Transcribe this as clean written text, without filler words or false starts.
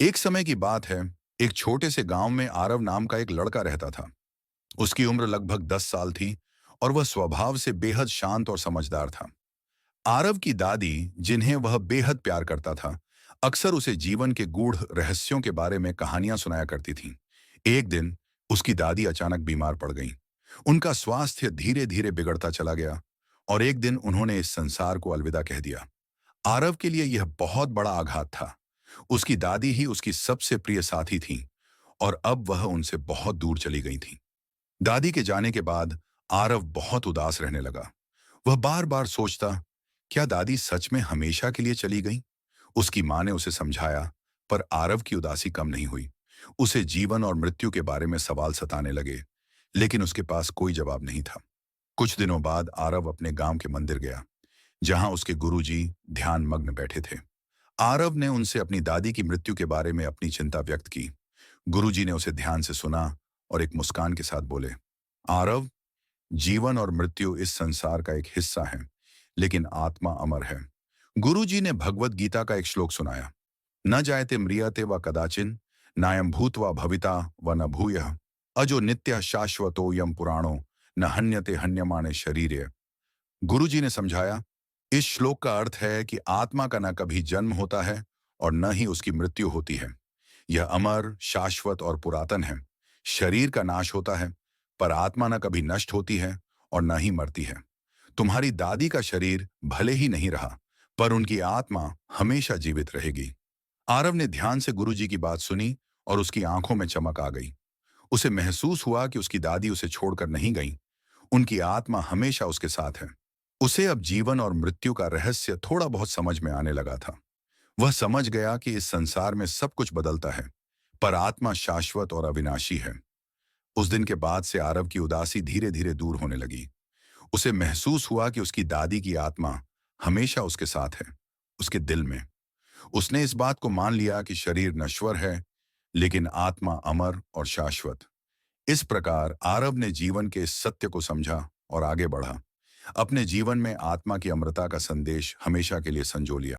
एक समय की बात है। एक छोटे से गांव में आरव नाम का एक लड़का रहता था। उसकी उम्र लगभग 10 साल थी और वह स्वभाव से बेहद शांत और समझदार था। आरव की दादी, जिन्हें वह बेहद प्यार करता था, अक्सर उसे जीवन के गूढ़ रहस्यों के बारे में कहानियां सुनाया करती थीं। एक दिन उसकी दादी अचानक बीमार पड़ गईं। उनका स्वास्थ्य धीरे धीरे बिगड़ता चला गया और एक दिन उन्होंने इस संसार को अलविदा कह दिया। आरव के लिए यह बहुत बड़ा आघात था। उसकी दादी ही उसकी सबसे प्रिय साथी थी और अब वह उनसे बहुत दूर चली गई थी। दादी के जाने के बाद आरव बहुत उदास रहने लगा। वह बार बार सोचता, क्या दादी सच में हमेशा के लिए चली गई? उसकी मां ने उसे समझाया, पर आरव की उदासी कम नहीं हुई। उसे जीवन और मृत्यु के बारे में सवाल सताने लगे, लेकिन उसके पास कोई जवाब नहीं था। कुछ दिनों बाद आरव अपने गांव के मंदिर गया, जहां उसके गुरुजी ध्यान मग्न बैठे थे। आरव ने उनसे अपनी दादी की मृत्यु के बारे में अपनी चिंता व्यक्त की। गुरुजी ने उसे ध्यान से सुना और एक मुस्कान के साथ बोले, आरव, जीवन और मृत्यु इस संसार का एक हिस्सा है, लेकिन आत्मा अमर है। गुरुजी ने भगवत गीता का एक श्लोक सुनाया, न जायते म्रियते व कदाचिन, नायम भूत्वा भविता व न भूयः, अजो नित्य शाश्वतो यम पुराणो, न हन्यते हन्यमाने शरीरे। गुरुजी ने समझाया, इस श्लोक का अर्थ है कि आत्मा का न कभी जन्म होता है और न ही उसकी मृत्यु होती है। यह अमर, शाश्वत और पुरातन है। शरीर का नाश होता है, पर आत्मा न कभी नष्ट होती है और न ही मरती है। तुम्हारी दादी का शरीर भले ही नहीं रहा, पर उनकी आत्मा हमेशा जीवित रहेगी। आरव ने ध्यान से गुरुजी की बात सुनी और उसकी आंखों में चमक आ गई। उसे महसूस हुआ कि उसकी दादी उसे छोड़कर नहीं गई। उनकी आत्मा हमेशा उसके साथ है। उसे अब जीवन और मृत्यु का रहस्य थोड़ा बहुत समझ में आने लगा था। वह समझ गया कि इस संसार में सब कुछ बदलता है, पर आत्मा शाश्वत और अविनाशी है। उस दिन के बाद से आरव की उदासी धीरे धीरे दूर होने लगी। उसे महसूस हुआ कि उसकी दादी की आत्मा हमेशा उसके साथ है, उसके दिल में। उसने इस बात को मान लिया कि शरीर नश्वर है, लेकिन आत्मा अमर और शाश्वत। इस प्रकार आरव ने जीवन के इस सत्य को समझा और आगे बढ़ा। अपने जीवन में आत्मा की अमरता का संदेश हमेशा के लिए संजो लिया।